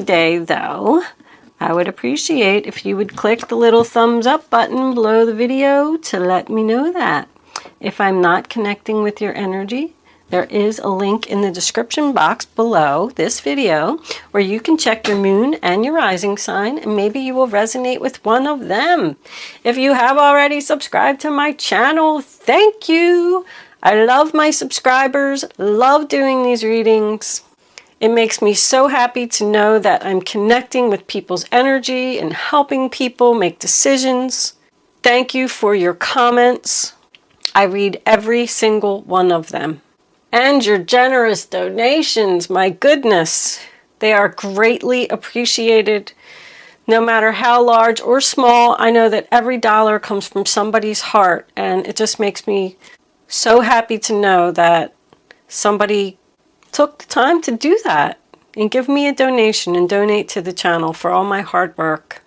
Today, though, I would appreciate if you would click the little thumbs up button below the video to let me know that. If I'm not connecting with your energy, there is a link in the description box below this video where you can check your moon and your rising sign, and maybe you will resonate with one of them. If you have already subscribed to my channel, thank you. I love my subscribers, love doing these readings. It makes me so happy to know that I'm connecting with people's energy and helping people make decisions. Thank you for your comments. I read every single one of them. And your generous donations, my goodness, they are greatly appreciated. No matter how large or small, I know that every dollar comes from somebody's heart, and it just makes me so happy to know that somebody took the time to do that and give me a donation and donate to the channel for all my hard work.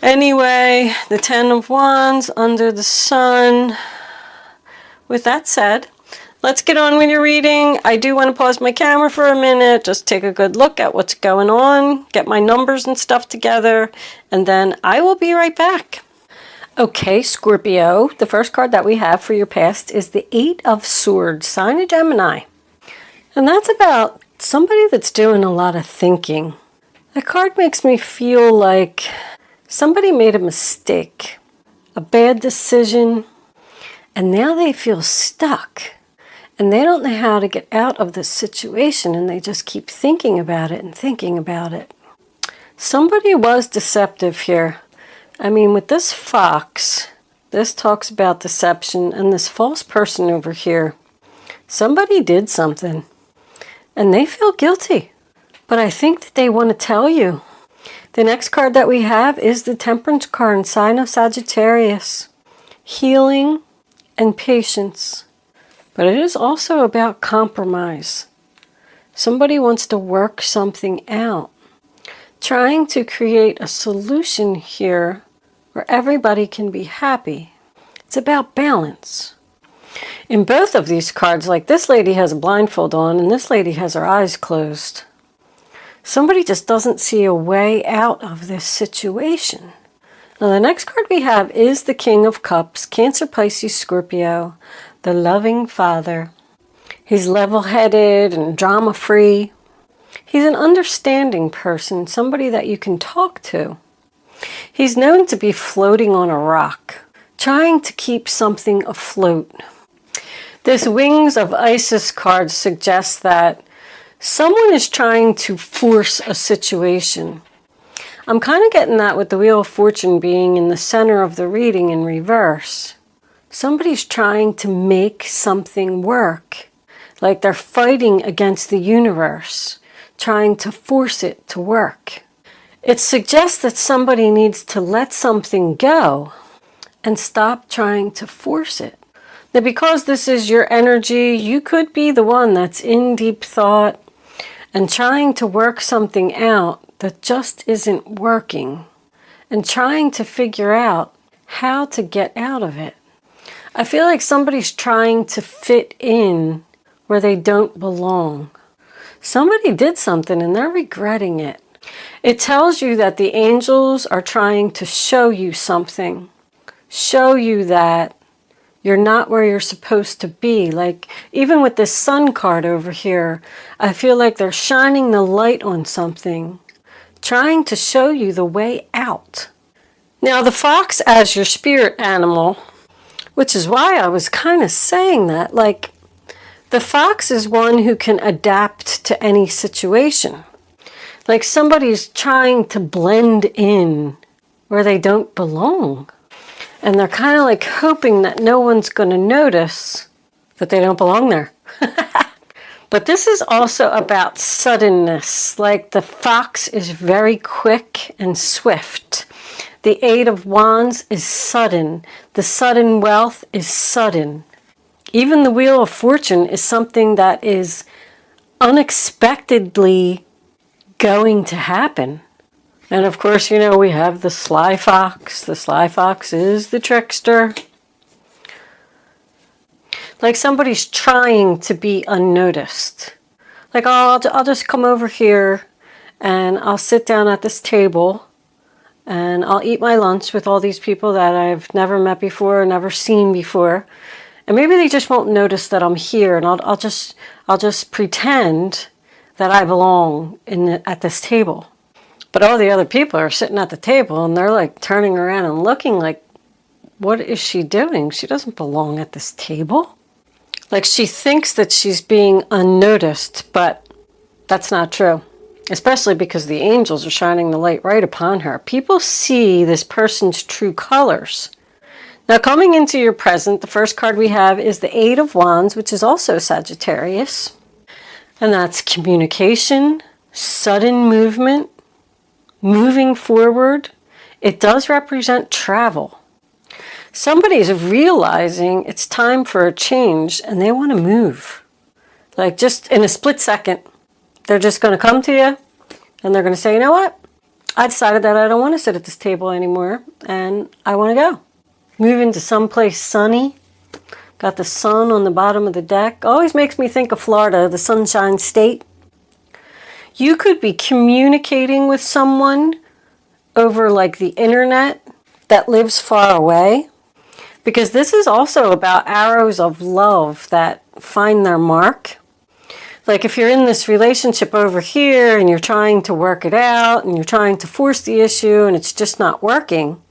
Anyway, the 10 of Wands under the sun. With that said, let's get on with your reading. I do want to pause my camera for a minute, just take a good look at what's going on, get my numbers and stuff together, and then I will be right back. Okay, Scorpio, the first card that we have for your past is the 8 of Swords, sign of Gemini. And that's about somebody that's doing a lot of thinking. That card makes me feel like somebody made a mistake, a bad decision, and now they feel stuck. And they don't know how to get out of this situation, and they just keep thinking about it and thinking about it. Somebody was deceptive here. I mean, with this fox, this talks about deception, and this false person over here, somebody did something. And they feel guilty, but I think that they want to tell you. The next card that we have is the Temperance card, sign of Sagittarius. Healing and patience. But it is also about compromise. Somebody wants to work something out. Trying to create a solution here where everybody can be happy. It's about balance. In both of these cards, like this lady has a blindfold on and this lady has her eyes closed. Somebody just doesn't see a way out of this situation. Now the next card we have is the King of Cups, Cancer, Pisces, Scorpio, the loving father. He's level-headed and drama-free. He's an understanding person, somebody that you can talk to. He's known to be floating on a rock, trying to keep something afloat. This Wings of Isis card suggests that someone is trying to force a situation. I'm kind of getting that with the Wheel of Fortune being in the center of the reading in reverse. Somebody's trying to make something work, like they're fighting against the universe, trying to force it to work. It suggests that somebody needs to let something go and stop trying to force it. Now, because this is your energy, you could be the one that's in deep thought and trying to work something out that just isn't working and trying to figure out how to get out of it. I feel like somebody's trying to fit in where they don't belong. Somebody did something and they're regretting it. It tells you that the angels are trying to show you something, show you that you're not where you're supposed to be. Like, even with this Sun card over here, I feel like they're shining the light on something, trying to show you the way out. Now, the fox as your spirit animal, which is why I was kind of saying that, like, the fox is one who can adapt to any situation. Like somebody's trying to blend in where they don't belong. And they're kind of like hoping that no one's going to notice that they don't belong there. But this is also about suddenness. Like the fox is very quick and swift. The 8 of Wands is sudden. The sudden wealth is sudden. Even the Wheel of Fortune is something that is unexpectedly going to happen. And of course, you know, we have the sly fox. The sly fox is the trickster. Like somebody's trying to be unnoticed. Like, oh, I'll just come over here and I'll sit down at this table and I'll eat my lunch with all these people that I've never met before, never seen before. And maybe they just won't notice that I'm here, and I'll just pretend that I belong at this table. But all the other people are sitting at the table and they're like turning around and looking like, what is she doing? She doesn't belong at this table. Like, she thinks that she's being unnoticed, but that's not true. Especially because the angels are shining the light right upon her. People see this person's true colors. Now, coming into your present, the first card we have is the Eight of Wands, which is also Sagittarius. And that's communication, sudden movement, moving forward. It does represent travel. Somebody's realizing it's time for a change and they want to move. Like, just in a split second. They're just going to come to you and they're going to say, you know what? I decided that I don't want to sit at this table anymore and I want to go. Move into someplace sunny. Got the sun on the bottom of the deck. Always makes me think of Florida, the Sunshine State. You could be communicating with someone over like the internet that lives far away. Because this is also about arrows of love that find their mark. Like, if you're in this relationship over here and you're trying to work it out and you're trying to force the issue and it's just not working,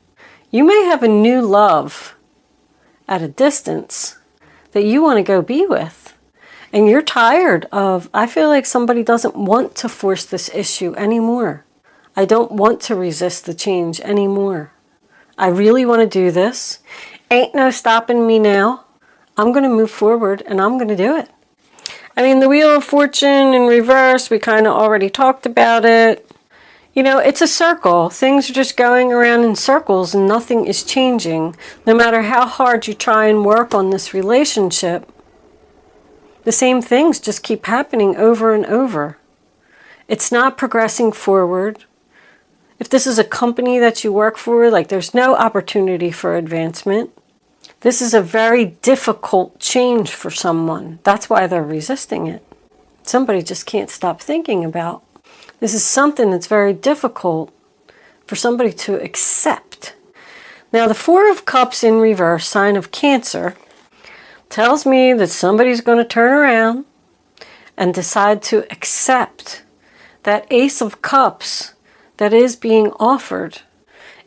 you may have a new love at a distance that you want to go be with. And you're tired of, I feel like somebody doesn't want to force this issue anymore. I don't want to resist the change anymore. I really want to do this. Ain't no stopping me now. I'm going to move forward and I'm going to do it. I mean, the Wheel of Fortune in reverse, we kind of already talked about it. You know, it's a circle. Things are just going around in circles and nothing is changing. No matter how hard you try and work on this relationship, the same things just keep happening over and over. It's not progressing forward. If this is a company that you work for, like, there's no opportunity for advancement. This is a very difficult change for someone. That's why they're resisting it. Somebody just can't stop thinking about. This is something that's very difficult for somebody to accept. Now, the Four of Cups in reverse, sign of Cancer, tells me that somebody's going to turn around and decide to accept that Ace of Cups that is being offered.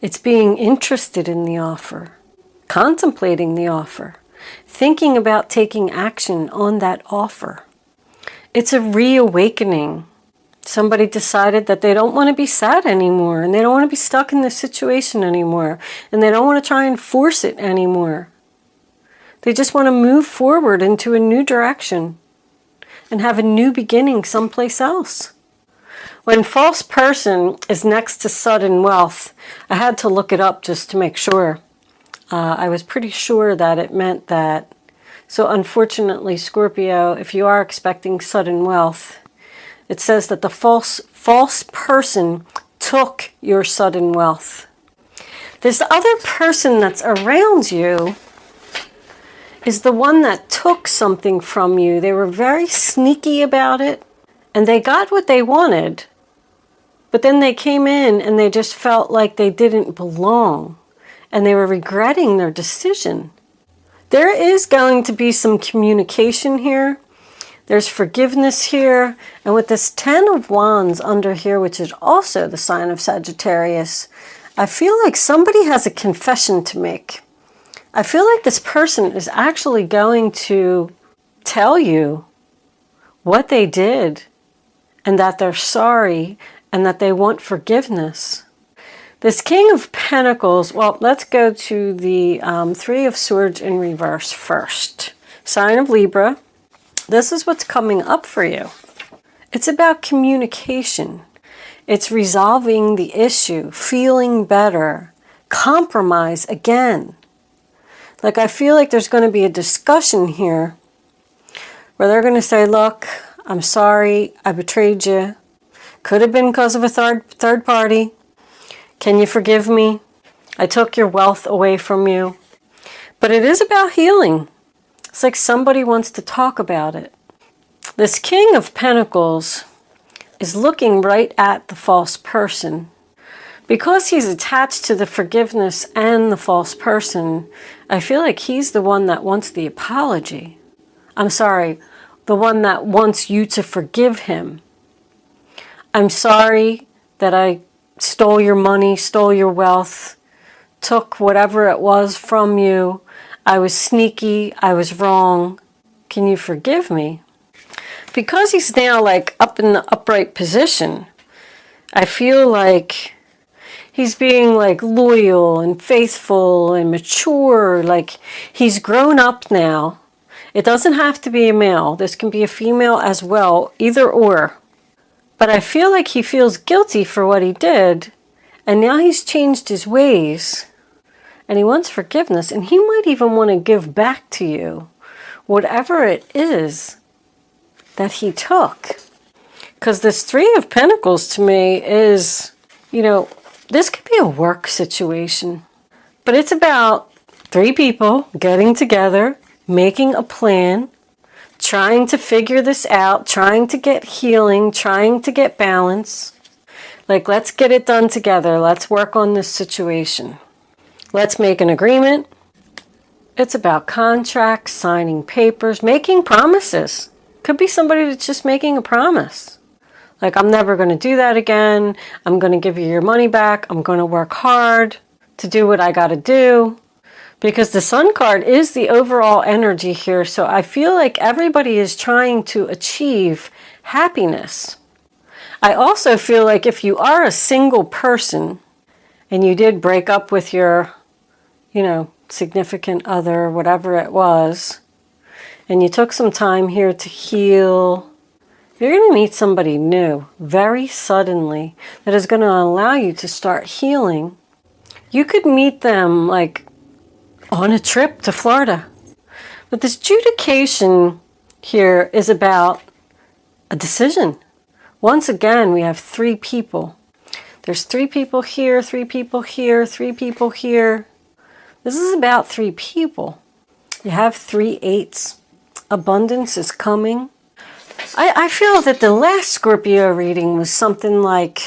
It's being interested in the offer. Contemplating the offer, thinking about taking action on that offer. It's a reawakening. Somebody decided that they don't want to be sad anymore and they don't want to be stuck in this situation anymore and they don't want to try and force it anymore. They just want to move forward into a new direction and have a new beginning someplace else. When false person is next to sudden wealth, I had to look it up just to make sure. I was pretty sure that it meant that. So unfortunately, Scorpio, if you are expecting sudden wealth, it says that the false person took your sudden wealth. This other person that's around you is the one that took something from you. They were very sneaky about it, and they got what they wanted. But then they came in and they just felt like they didn't belong. And they were regretting their decision. There is going to be some communication here. There's forgiveness here. And with this 10 of Wands under here, which is also the sign of Sagittarius, I feel like somebody has a confession to make. I feel like this person is actually going to tell you what they did and that they're sorry and that they want forgiveness. This King of Pentacles, well, let's go to the Three of Swords in reverse first. Sign of Libra. This is what's coming up for you. It's about communication. It's resolving the issue, feeling better, compromise again. Like, I feel like there's going to be a discussion here where they're going to say, look, I'm sorry, I betrayed you. Could have been because of a third party. Can you forgive me? I took your wealth away from you. But it is about healing. It's like somebody wants to talk about it. This King of Pentacles, is looking right at the false person. Because he's attached to the forgiveness and the false person, I feel like he's the one that wants the apology. I'm sorry, the one that wants you to forgive him. I'm sorry that I stole your money, stole your wealth, took whatever it was from you. I was sneaky, I was wrong. Can you forgive me? Because he's now like up in the upright position, I feel like he's being like loyal and faithful and mature, like he's grown up now. It doesn't have to be a male. This can be a female as well, either or. But I feel like he feels guilty for what he did, and now he's changed his ways, and he wants forgiveness, and he might even want to give back to you whatever it is that he took. Because this Three of Pentacles to me is, you know, this could be a work situation, but it's about three people getting together, making a plan, trying to figure this out, trying to get healing, trying to get balance. Like, let's get it done together. Let's work on this situation. Let's make an agreement. It's about contracts, signing papers, making promises. Could be somebody that's just making a promise. Like, I'm never going to do that again. I'm going to give you your money back. I'm going to work hard to do what I got to do. Because the Sun card is the overall energy here. So I feel like everybody is trying to achieve happiness. I also feel like if you are a single person and you did break up with your, you know, significant other, whatever it was, and you took some time here to heal, you're going to meet somebody new very suddenly that is going to allow you to start healing. You could meet them like on a trip to Florida. But this adjudication here is about a decision. Once again, we have three people. There's three people here, three people here, three people here. This is about three people. You have 3 8s. Abundance is coming. I feel that the last Scorpio reading was something like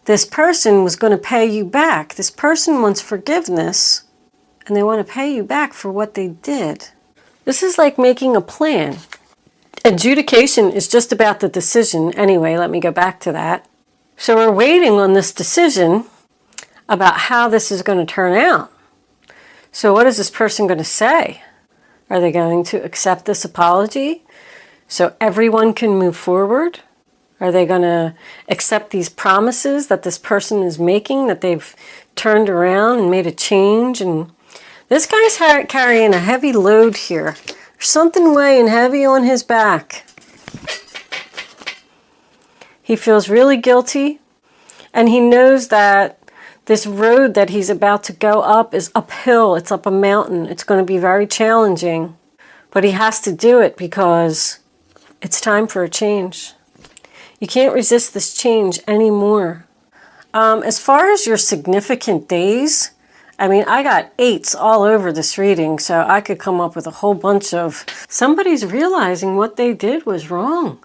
this person was going to pay you back. This person wants forgiveness, and they want to pay you back for what they did. This is like making a plan. Adjudication is just about the decision. Anyway, let me go back to that. So we're waiting on this decision about how this is going to turn out. So what is this person going to say? Are they going to accept this apology so everyone can move forward? Are they going to accept these promises that this person is making, that they've turned around and made a change? And this guy's carrying a heavy load here. There's something weighing heavy on his back. He feels really guilty, and he knows that this road that he's about to go up is uphill. It's up a mountain. It's going to be very challenging, but he has to do it because it's time for a change. You can't resist this change anymore. As far as your significant days, I mean, I got 8s all over this reading, so I could come up with a whole bunch of somebody's realizing what they did was wrong.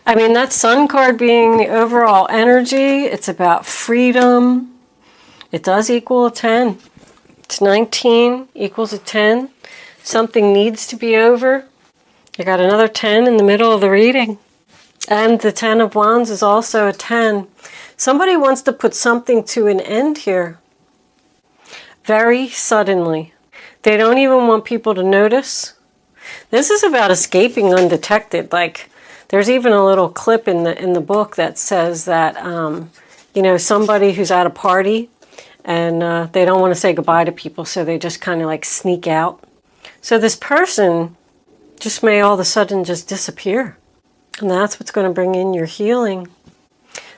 I mean, that Sun card being the overall energy, it's about freedom. It does equal a 10. It's 19 equals a 10. Something needs to be over. You got another 10 in the middle of the reading. And the 10 of Wands is also a 10. Somebody wants to put something to an end here. Very suddenly. They don't even want people to notice. This is about escaping undetected. Like, there's even a little clip in the book that says that, you know, somebody who's at a party and they don't want to say goodbye to people, so they just kind of like sneak out. So this person just may all of a sudden just disappear. And that's what's going to bring in your healing.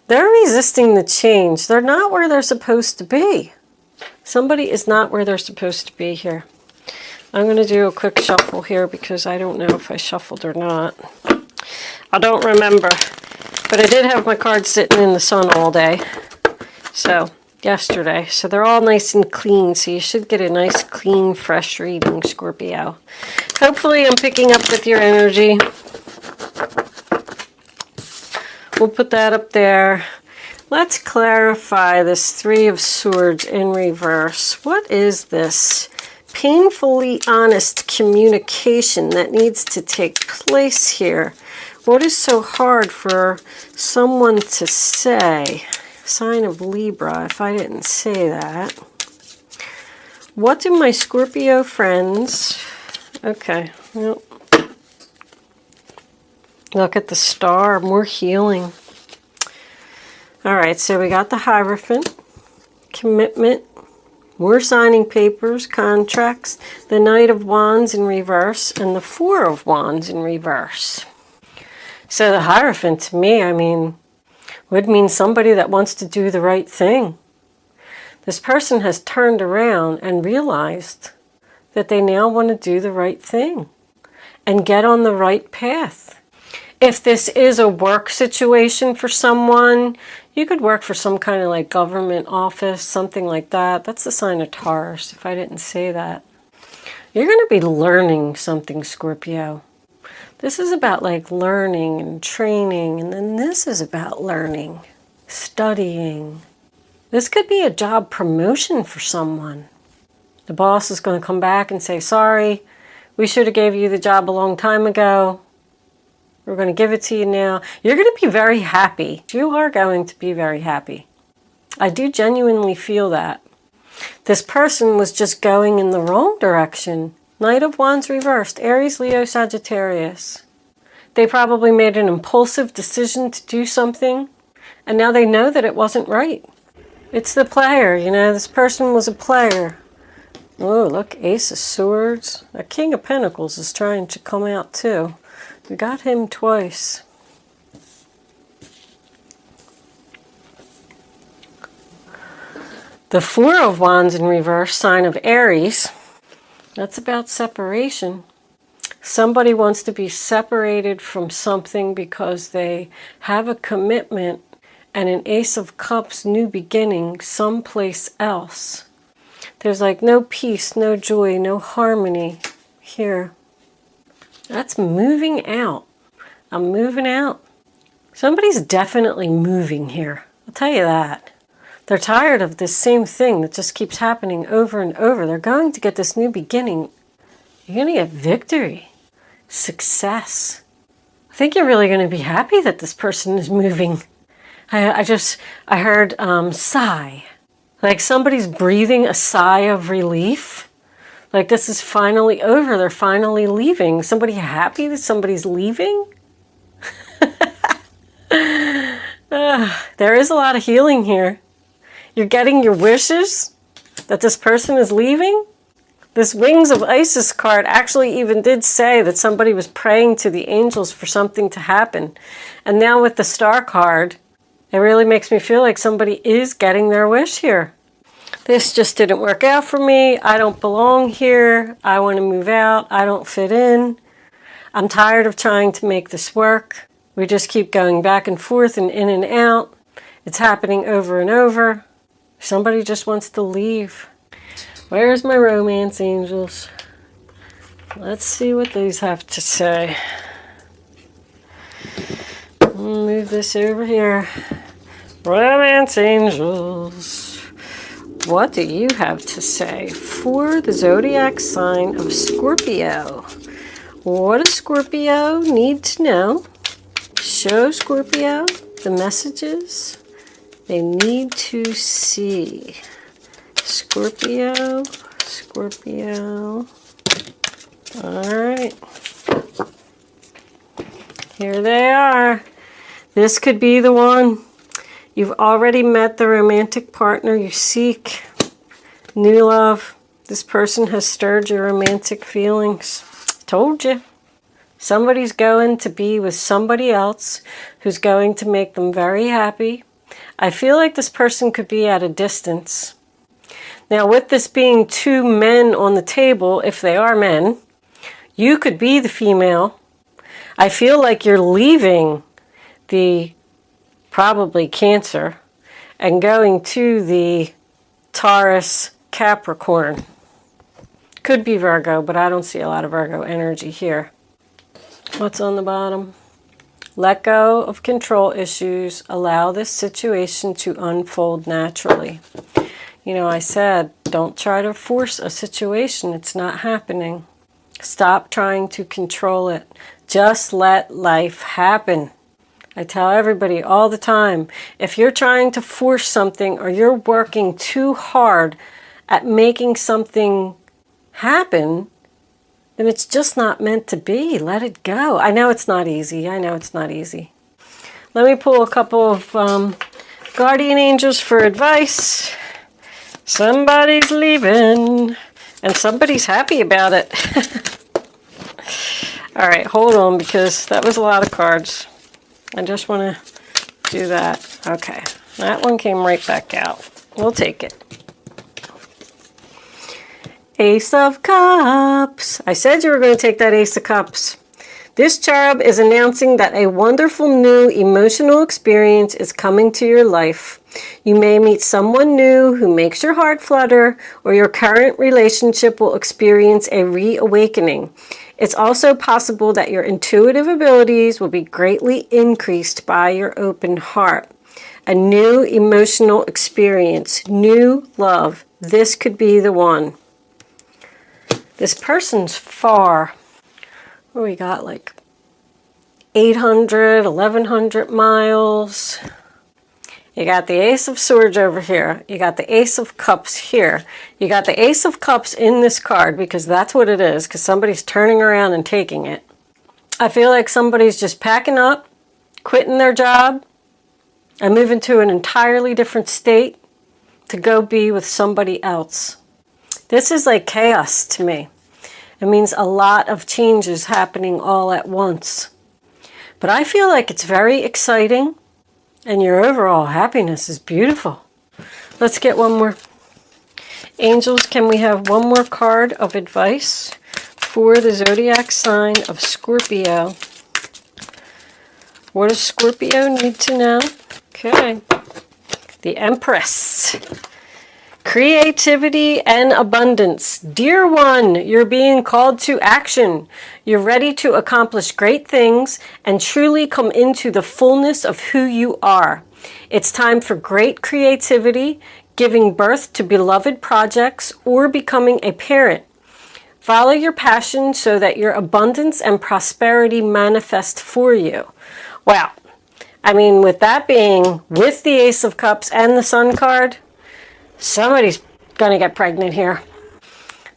They're resisting the change. They're not where they're supposed to be. Somebody is not where they're supposed to be here. I'm going to do a quick shuffle here because I don't know if I shuffled or not. I don't remember. But I did have my cards sitting in the sun all day. So, yesterday. So they're all nice and clean. So you should get a nice, clean, fresh reading, Scorpio. Hopefully I'm picking up with your energy. We'll put that up there. Let's clarify this Three of Swords in reverse. What is this painfully honest communication that needs to take place here? What is so hard for someone to say? Sign of Libra, if I didn't say that. What do my Scorpio friends... Okay, well, look at the star, more healing. All right, so we got the Hierophant, commitment, more signing papers, contracts, the Knight of Wands in reverse, and the Four of Wands in reverse. So the Hierophant, to me, I mean, would mean somebody that wants to do the right thing. This person has turned around and realized that they now want to do the right thing and get on the right path. If this is a work situation for someone, you could work for some kind of like government office, something like that. That's the sign of Taurus, if I didn't say that. You're going to be learning something, Scorpio. This is about like learning and training, and then this is about learning, studying. This could be a job promotion for someone. The boss is going to come back and say, sorry, we should have gave you the job a long time ago. We're going to give it to you now. You're going to be very happy. You are going to be very happy. I do genuinely feel that. This person was just going in the wrong direction. Knight of Wands reversed. Aries, Leo, Sagittarius. They probably made an impulsive decision to do something, and now they know that it wasn't right. It's the player, you know. This person was a player. Oh, look, Ace of Swords. A King of Pentacles is trying to come out too. We got him twice. The Four of Wands in reverse, sign of Aries. That's about separation. Somebody wants to be separated from something because they have a commitment and an Ace of Cups, new beginning, someplace else. There's like no peace, no joy, no harmony here. That's moving out. I'm moving out. Somebody's definitely moving here. I'll tell you that. They're tired of this same thing that just keeps happening over and over. They're going to get this new beginning. You're going to get victory, success. I think you're really going to be happy that this person is moving. I heard sigh. Like somebody's breathing a sigh of relief. Like this is finally over. They're finally leaving. Somebody happy that somebody's leaving? There is a lot of healing here. You're getting your wishes that this person is leaving. This Wings of Isis card actually even did say that somebody was praying to the angels for something to happen. And now with the Star card, it really makes me feel like somebody is getting their wish here. This just didn't work out for me. I don't belong here. I want to move out. I don't fit in. I'm tired of trying to make this work. We just keep going back and forth and in and out. It's happening over and over. Somebody just wants to leave. Where's my romance angels? Let's see what these have to say. Move this over here. Romance angels. What do you have to say for the zodiac sign of Scorpio? What does Scorpio need to know? Show Scorpio the messages they need to see. Scorpio, Scorpio. All right. Here they are. This could be the one. You've already met the romantic partner you seek. New love. This person has stirred your romantic feelings. Told you. Somebody's going to be with somebody else who's going to make them very happy. I feel like this person could be at a distance. Now, with this being two men on the table, if they are men, you could be the female. I feel like you're leaving the probably Cancer and going to the Taurus, Capricorn. Could be Virgo, but I don't see a lot of Virgo energy here. What's on the bottom? Let go of control issues. Allow this situation to unfold naturally. You know, I said, don't try to force a situation. It's not happening. Stop trying to control it. Just let life happen. I tell everybody all the time, if you're trying to force something or you're working too hard at making something happen, then it's just not meant to be. Let it go. I know it's not easy. I know it's not easy. Let me pull a couple of guardian angels for advice. Somebody's leaving and somebody's happy about it. All right, hold on, because that was a lot of cards. I just want to do that. Okay, that one came right back out. We'll take it. Ace of Cups. I said you were going to take that Ace of Cups. This cherub is announcing that a wonderful new emotional experience is coming to your life. You may meet someone new who makes your heart flutter, or your current relationship will experience a reawakening. It's also possible that your intuitive abilities will be greatly increased by your open heart. A new emotional experience, new love. This could be the one. This person's far. What do we got, like 800, 1100 miles. You got the Ace of Swords over here. You got the Ace of Cups here. You got the Ace of Cups in this card, because that's what it is, because somebody's turning around and taking it. I feel like somebody's just packing up, quitting their job, and moving to an entirely different state to go be with somebody else. This is like chaos to me. It means a lot of changes happening all at once. But I feel like it's very exciting. And your overall happiness is beautiful. Let's get one more. Angels, can we have one more card of advice for the zodiac sign of Scorpio? What does Scorpio need to know? Okay. The Empress. Creativity and abundance. Dear one, you're being called to action. You're ready to accomplish great things and truly come into the fullness of who you are. It's time for great creativity, giving birth to beloved projects, or becoming a parent. Follow your passion so that your abundance and prosperity manifest for you. Wow. I mean, with that being with the Ace of Cups and the Sun card, somebody's going to get pregnant here.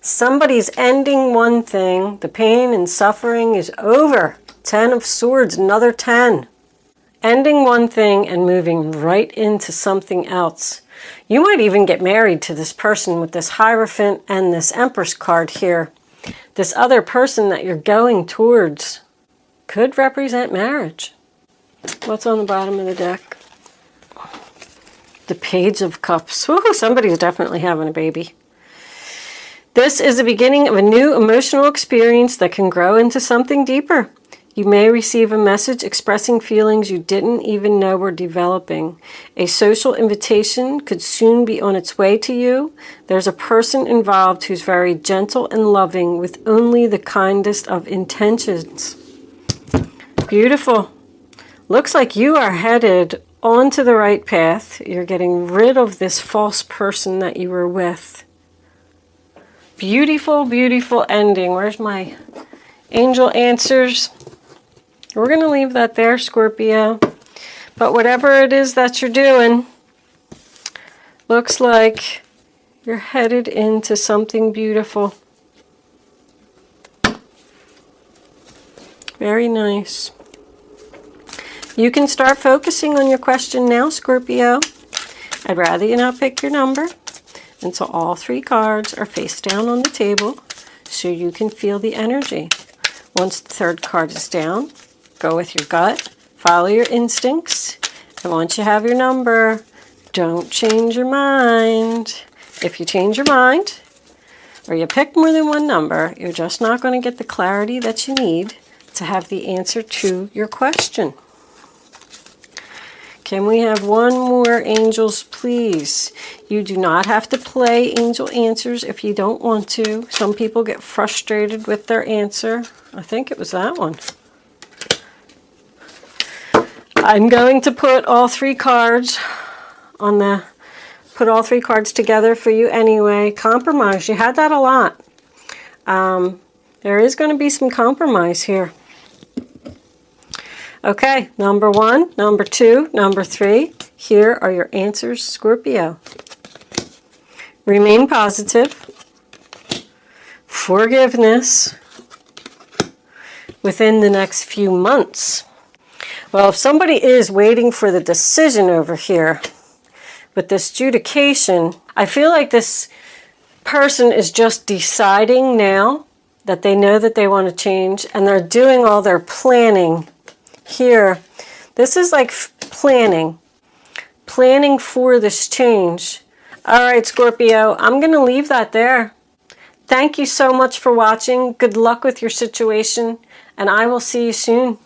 Somebody's ending one thing. The pain and suffering is over. 10 of Swords, another 10. Ending one thing and moving right into something else. You might even get married to this person with this Hierophant and this Empress card here. This other person that you're going towards could represent marriage. What's on the bottom of the deck? The Page of Cups. Woo, somebody's definitely having a baby. This is the beginning of a new emotional experience that can grow into something deeper. You may receive a message expressing feelings you didn't even know were developing. A social invitation could soon be on its way to you. There's a person involved who's very gentle and loving with only the kindest of intentions. Beautiful. Looks like you are headed onto the right path. You're getting rid of this false person that you were with. Beautiful, beautiful ending. Where's my angel answers? We're going to leave that there, Scorpio. But whatever it is that you're doing, looks like you're headed into something beautiful. Very nice. You can start focusing on your question now, Scorpio. I'd rather you not pick your number until all 3 cards are face down on the table so you can feel the energy. Once the 3rd card is down, go with your gut, follow your instincts, and once you have your number, don't change your mind. If you change your mind, or you pick more than one number, you're just not going to get the clarity that you need to have the answer to your question. Can we have one more, angels, please? You do not have to play angel answers if you don't want to. Some people get frustrated with their answer. I think it was that one. I'm going to put all 3 cards on the, put all 3 cards together for you anyway. Compromise, you had that a lot. There is going to be some compromise here. Okay, number 1, number 2, number 3. Here are your answers, Scorpio. Remain positive. Forgiveness within the next few months. Well, if somebody is waiting for the decision over here with this adjudication, I feel like this person is just deciding now that they know that they want to change, and they're doing all their planning here. This is like planning for this change. All right, Scorpio, I'm going to leave that there. Thank you so much for watching. Good luck with your situation, and I will see you soon.